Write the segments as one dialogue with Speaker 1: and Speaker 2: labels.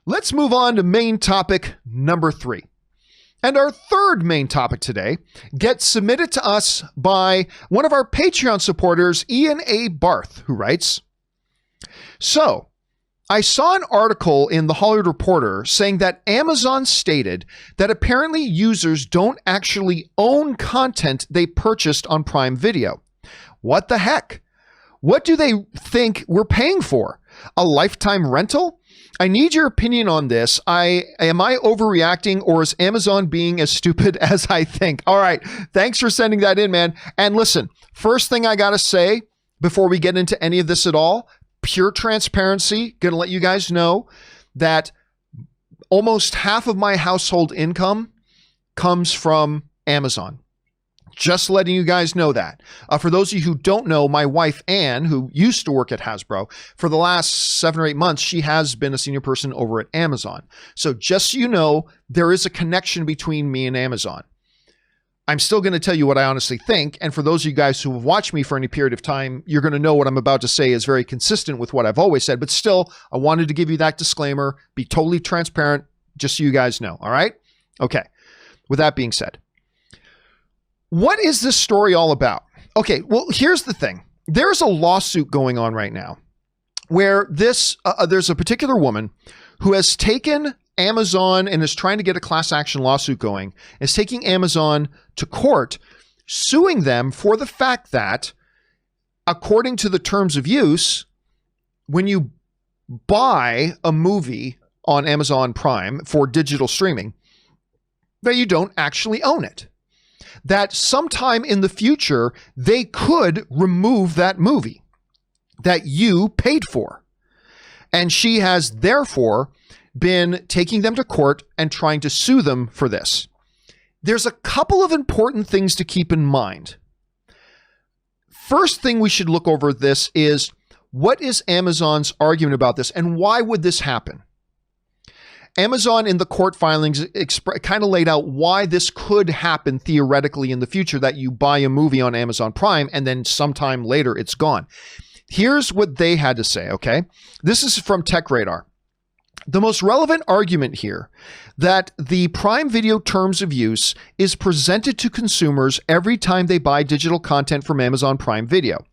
Speaker 1: Let's move on to main topic number 3. And our third main topic today gets submitted to us by one of our Patreon supporters, Ian A. Barth, who writes, "So, I saw an article in the Hollywood Reporter saying that Amazon stated that apparently users don't actually own content they purchased on Prime Video. What the heck? What do they think we're paying for? A lifetime rental? I need your opinion on this. Am I overreacting, or is Amazon being as stupid as I think?" All right. Thanks for sending that in, man. And listen, first thing I got to say before we get into any of this at all, pure transparency, going to let you guys know that almost half of my household income comes from Amazon. Just letting you guys know that. For those of you who don't know, my wife, Anne, who used to work at Hasbro, for the last 7 or 8 months, she has been a senior person over at Amazon. So just so you know, there is a connection between me and Amazon. I'm still going to tell you what I honestly think. And for those of you guys who have watched me for any period of time, you're going to know what I'm about to say is very consistent with what I've always said. But still, I wanted to give you that disclaimer, be totally transparent, just so you guys know. All right? Okay. With that being said, what is this story all about? Okay, well, here's the thing. There's a lawsuit going on right now where there's a particular woman who has taken Amazon and is trying to get a class action lawsuit going, is taking Amazon to court, suing them for the fact that, according to the terms of use, when you buy a movie on Amazon Prime for digital streaming, that you don't actually own it. That sometime in the future, they could remove that movie that you paid for. And she has therefore been taking them to court and trying to sue them for this. There's a couple of important things to keep in mind. First thing we should look over this is, what is Amazon's argument about this and why would this happen? Amazon in the court filings kind of laid out why this could happen theoretically in the future, that you buy a movie on Amazon Prime and then sometime later it's gone. Here's what they had to say, okay? This is from Tech Radar. The most relevant argument here that the Prime Video terms of use is presented to consumers every time they buy digital content from Amazon Prime Video.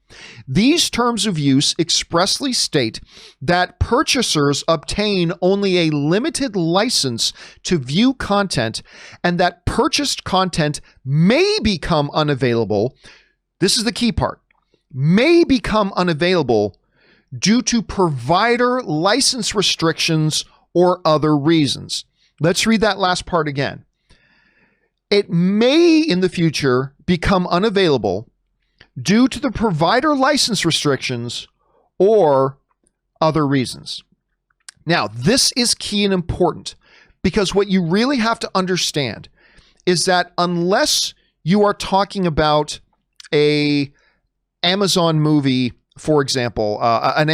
Speaker 1: These terms of use expressly state that purchasers obtain only a limited license to view content and that purchased content may become unavailable. This is the key part. May become unavailable due to provider license restrictions or other reasons. Let's read that last part again. It may in the future become unavailable due to the provider license restrictions or other reasons. Now, this is key and important because what you really have to understand is that unless you are talking about a Amazon movie, for example, a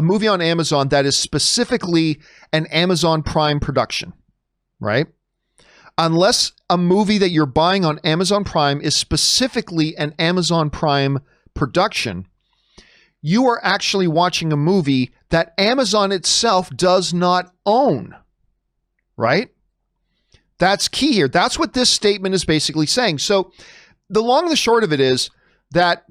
Speaker 1: movie on Amazon that is specifically an Amazon Prime production, right? Unless a movie that you're buying on Amazon Prime is specifically an Amazon Prime production, you are actually watching a movie that Amazon itself does not own, right? That's key here. That's what this statement is basically saying. So the long and the short of it is that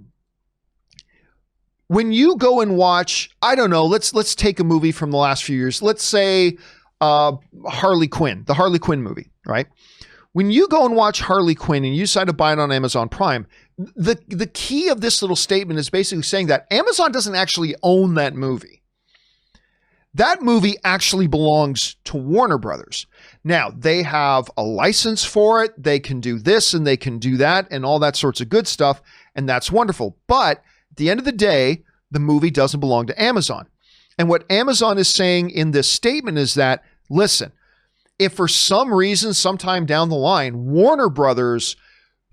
Speaker 1: when you go and watch, I don't know, let's take a movie from the last few years. Let's say Harley Quinn, the Harley Quinn movie, right? When you go and watch Harley Quinn and you decide to buy it on Amazon Prime, the key of this little statement is basically saying that Amazon doesn't actually own that movie. That movie actually belongs to Warner Brothers. Now, they have a license for it. They can do this and they can do that and all that sorts of good stuff. And that's wonderful. But at the end of the day, the movie doesn't belong to Amazon. And what Amazon is saying in this statement is that, listen, if for some reason, sometime down the line, Warner Brothers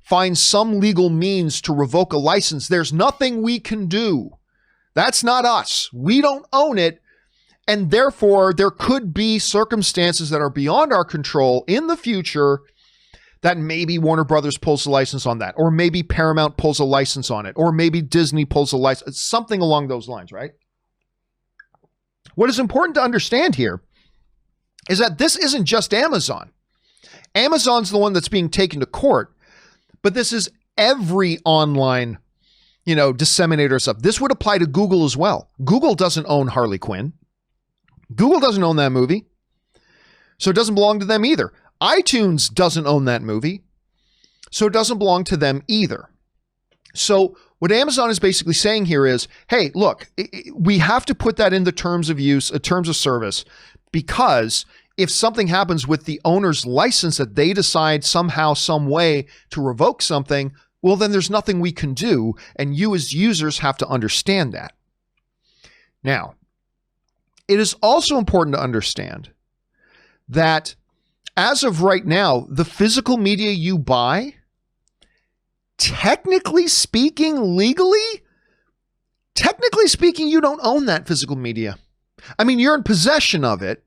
Speaker 1: finds some legal means to revoke a license, there's nothing we can do. That's not us. We don't own it. And therefore, there could be circumstances that are beyond our control in the future that maybe Warner Brothers pulls a license on that, or maybe Paramount pulls a license on it, or maybe Disney pulls a license, something along those lines, right? What is important to understand here is that this isn't just Amazon. Amazon's the one that's being taken to court, but this is every online, disseminator stuff. This would apply to Google as well. Google doesn't own Harley Quinn. Google doesn't own that movie, so it doesn't belong to them either. iTunes doesn't own that movie, so it doesn't belong to them either. So what Amazon is basically saying here is, hey, look, we have to put that in the terms of use, terms of service, because if something happens with the owner's license that they decide somehow, some way to revoke something, well, then there's nothing we can do. And you as users have to understand that. Now, it is also important to understand that as of right now, the physical media you buy, technically speaking, legally, you don't own that physical media. I mean, you're in possession of it,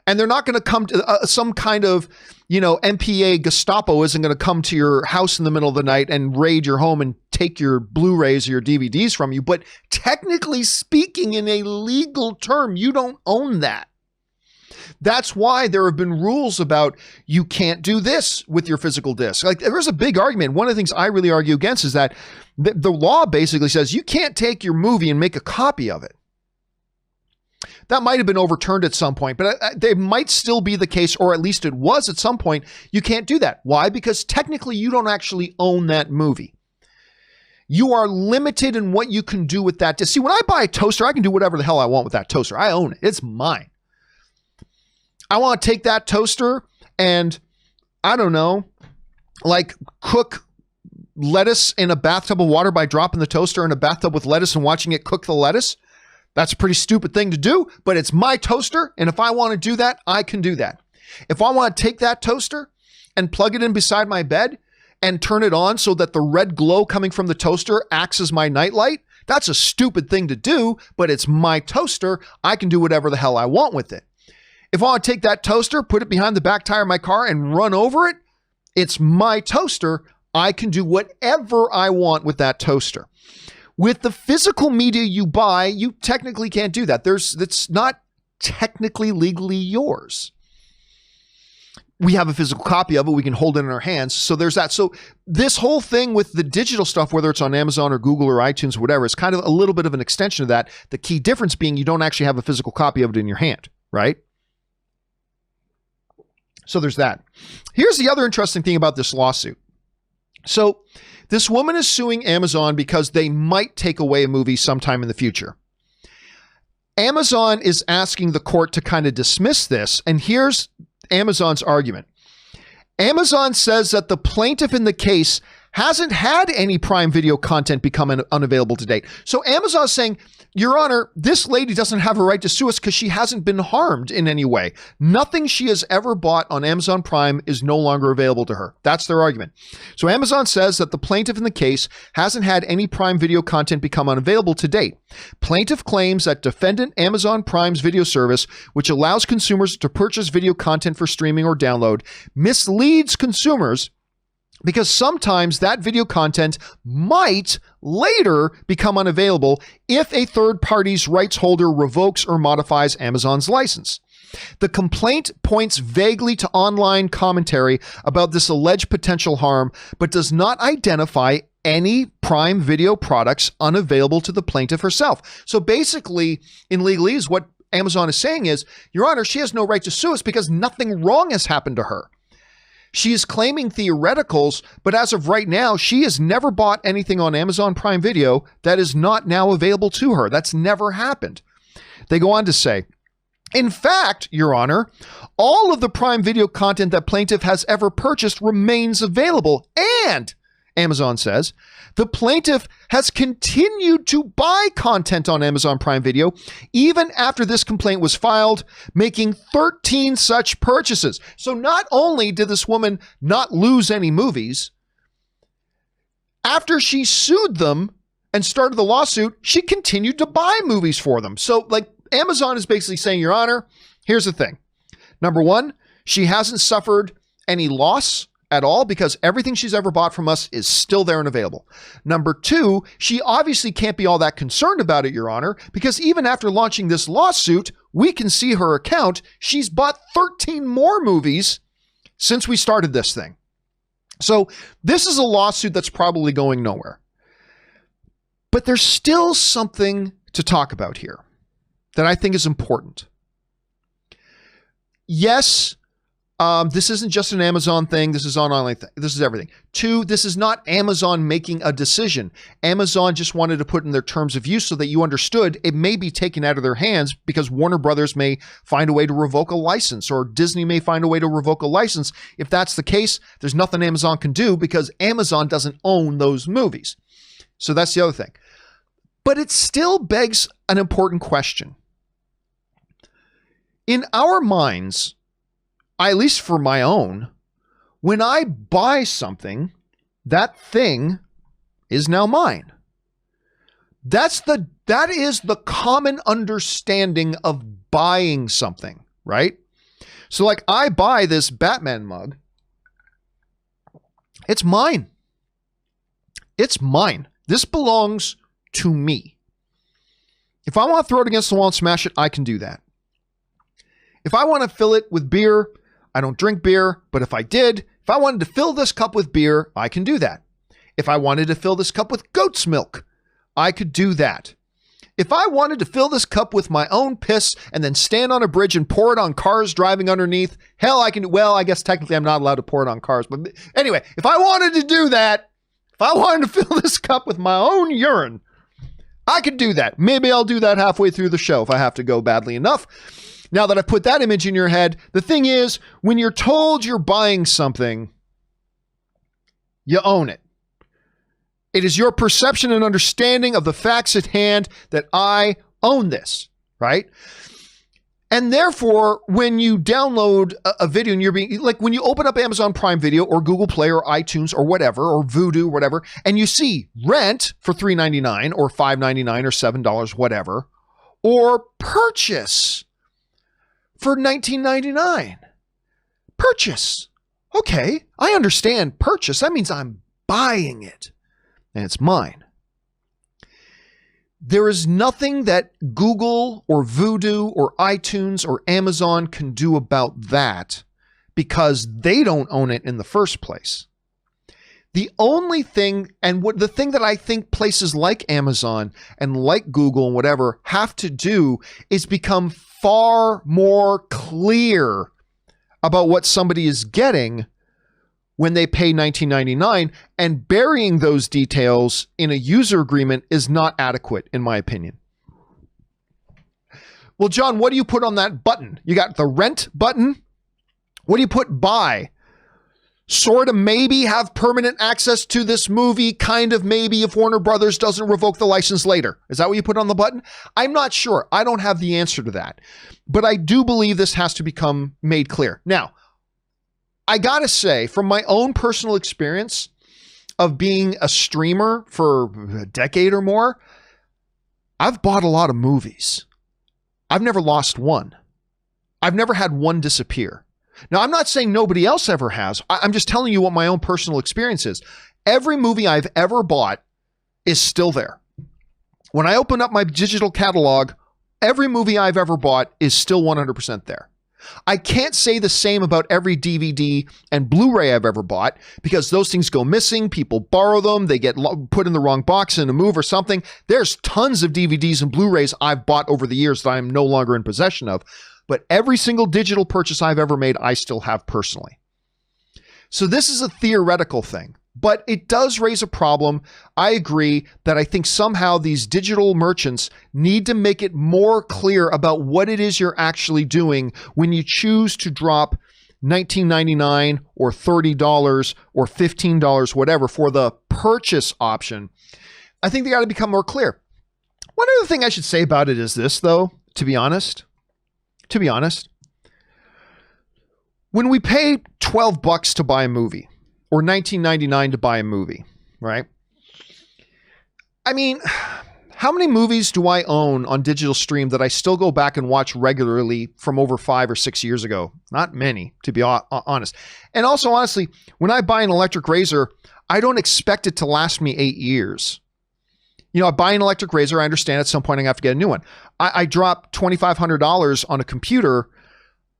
Speaker 1: and they're not going to come to some kind of, MPA Gestapo isn't going to come to your house in the middle of the night and raid your home and take your Blu-rays or your DVDs from you. But technically speaking, in a legal term, you don't own that. That's why there have been rules about you can't do this with your physical disc. Like, there's a big argument. One of the things I really argue against is that the law basically says you can't take your movie and make a copy of it. That might have been overturned at some point, but they might still be the case, or at least it was at some point. You can't do that. Why? Because technically you don't actually own that movie. You are limited in what you can do with that disc. See, when I buy a toaster, I can do whatever the hell I want with that toaster. I own it. It's mine. I want to take that toaster and, I don't know, like cook lettuce in a bathtub of water by dropping the toaster in a bathtub with lettuce and watching it cook the lettuce. That's a pretty stupid thing to do, but it's my toaster, and if I want to do that, I can do that. If I want to take that toaster and plug it in beside my bed and turn it on so that the red glow coming from the toaster acts as my nightlight, that's a stupid thing to do, but it's my toaster. I can do whatever the hell I want with it. If I want to take that toaster, put it behind the back tire of my car and run over it, it's my toaster. I can do whatever I want with that toaster. With the physical media you buy, you technically can't do that. It's not technically legally yours. We have a physical copy of it. We can hold it in our hands. So there's that. So this whole thing with the digital stuff, whether it's on Amazon or Google or iTunes or whatever, is kind of a little bit of an extension of that. The key difference being you don't actually have a physical copy of it in your hand, right? So there's that. Here's the other interesting thing about this lawsuit. So this woman is suing Amazon because they might take away a movie sometime in the future. Amazon is asking the court to kind of dismiss this, and here's Amazon's argument. Amazon says that the plaintiff in the case hasn't had any Prime Video content become unavailable to date. So Amazon is saying, Your Honor, this lady doesn't have a right to sue us because she hasn't been harmed in any way. Nothing she has ever bought on Amazon Prime is no longer available to her. That's their argument. So Amazon says that the plaintiff in the case hasn't had any Prime Video content become unavailable to date. Plaintiff claims that defendant Amazon Prime's video service, which allows consumers to purchase video content for streaming or download, misleads consumers because sometimes that video content might later become unavailable if a third party's rights holder revokes or modifies Amazon's license. The complaint points vaguely to online commentary about this alleged potential harm, but does not identify any Prime Video products unavailable to the plaintiff herself. So basically, in legalese, what Amazon is saying is, Your Honor, she has no right to sue us because nothing wrong has happened to her. She is claiming theoreticals, but as of right now, she has never bought anything on Amazon Prime Video that is not now available to her. That's never happened. They go on to say, in fact, Your Honor, all of the Prime Video content that plaintiff has ever purchased remains available. And, Amazon says, the plaintiff has continued to buy content on Amazon Prime Video even after this complaint was filed, making 13 such purchases. So not only did this woman not lose any movies, after she sued them and started the lawsuit, she continued to buy movies for them. So like Amazon is basically saying, Your Honor, here's the thing. Number one, she hasn't suffered any loss at all because everything she's ever bought from us is still there and available. Number two, she obviously can't be all that concerned about it, Your Honor, because even after launching this lawsuit, we can see her account. She's bought 13 more movies since we started this thing. So this is a lawsuit that's probably going nowhere. But there's still something to talk about here that I think is important. Yes, this isn't just an Amazon thing. This is an online thing. This is everything. 2, this is not Amazon making a decision. Amazon just wanted to put in their terms of use so that you understood it may be taken out of their hands because Warner Brothers may find a way to revoke a license or Disney may find a way to revoke a license. If that's the case, there's nothing Amazon can do because Amazon doesn't own those movies. So that's the other thing. But it still begs an important question. In our minds, at least for my own, when I buy something, that thing is now mine. That is the common understanding of buying something, right? So like I buy this Batman mug. It's mine. It's mine. This belongs to me. If I want to throw it against the wall and smash it, I can do that. If I want to fill it with beer, I don't drink beer, but if I did, if I wanted to fill this cup with beer, I can do that. If I wanted to fill this cup with goat's milk, I could do that. If I wanted to fill this cup with my own piss and then stand on a bridge and pour it on cars driving underneath, hell, I can, well, I guess technically I'm not allowed to pour it on cars, but anyway, if I wanted to do that, if I wanted to fill this cup with my own urine, I could do that. Maybe I'll do that halfway through the show if I have to go badly enough. Now that I've put that image in your head, the thing is, when you're told you're buying something, you own it. It is your perception and understanding of the facts at hand that I own this, right? And therefore, when you download a video and you're being, like when you open up Amazon Prime Video or Google Play or iTunes or whatever, or Vudu, whatever, and you see rent for $3.99 or $5.99 or $7, whatever, or purchase for $19.99. Purchase. Okay, I understand purchase. That means I'm buying it and it's mine. There is nothing that Google or Vudu or iTunes or Amazon can do about that because they don't own it in the first place. The only thing, and the thing that I think places like Amazon and like Google and whatever have to do is become far more clear about what somebody is getting when they pay $19.99, and burying those details in a user agreement is not adequate, in my opinion. Well, John, what do you put on that button? You got the rent button. What do you put buy? Sort of maybe have permanent access to this movie, kind of maybe if Warner Brothers doesn't revoke the license later. Is that what you put on the button? I'm not sure. I don't have the answer to that. But I do believe this has to become made clear. Now, I gotta say, from my own personal experience of being a streamer for a decade or more, I've bought a lot of movies. I've never lost one. I've never had one disappear. Now, I'm not saying nobody else ever has. I'm just telling you what my own personal experience is. Every movie I've ever bought is still there. When I open up my digital catalog, every movie I've ever bought is still 100% there. I can't say the same about every DVD and Blu-ray I've ever bought because those things go missing. People borrow them. They get put in the wrong box in a move or something. There's tons of DVDs and Blu-rays I've bought over the years that I'm no longer in possession of. But every single digital purchase I've ever made, I still have personally. So this is a theoretical thing, but it does raise a problem. I agree that I think somehow these digital merchants need to make it more clear about what it is you're actually doing when you choose to drop $19.99 or $30 or $15, whatever, for the purchase option. I think they got to become more clear. One other thing I should say about it is this, though, to be honest, when we pay $12 to buy a movie or $19.99 to buy a movie, right? I mean, how many movies do I own on digital stream that I still go back and watch regularly from over 5 or 6 years ago? Not many, to be honest. And also, honestly, when I buy an electric razor, I don't expect it to last me 8 years. I buy an electric razor. I understand at some point I'm going to have to get a new one. I drop $2,500 on a computer.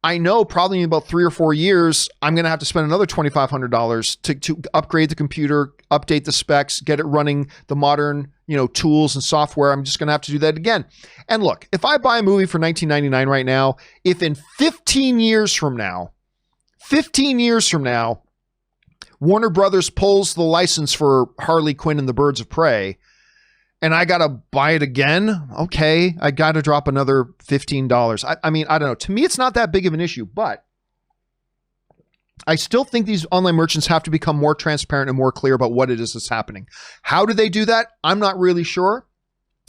Speaker 1: I know probably in about 3 or 4 years, I'm going to have to spend another $2,500 to upgrade the computer, update the specs, get it running the modern, tools and software. I'm just going to have to do that again. And look, if I buy a movie for $19.99 right now, if in 15 years from now, Warner Brothers pulls the license for Harley Quinn and the Birds of Prey, and I got to buy it again, okay, I got to drop another $15. I mean, I don't know. To me, it's not that big of an issue, but I still think these online merchants have to become more transparent and more clear about what it is that's happening. How do they do that? I'm not really sure.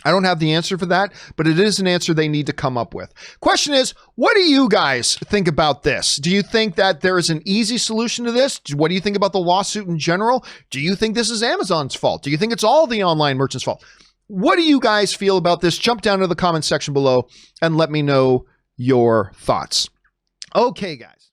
Speaker 1: I don't have the answer for that, but it is an answer they need to come up with. Question is, what do you guys think about this? Do you think that there is an easy solution to this? What do you think about the lawsuit in general? Do you think this is Amazon's fault? Do you think it's all the online merchants' fault? What do you guys feel about this? Jump down to the comment section below and let me know your thoughts. Okay, guys.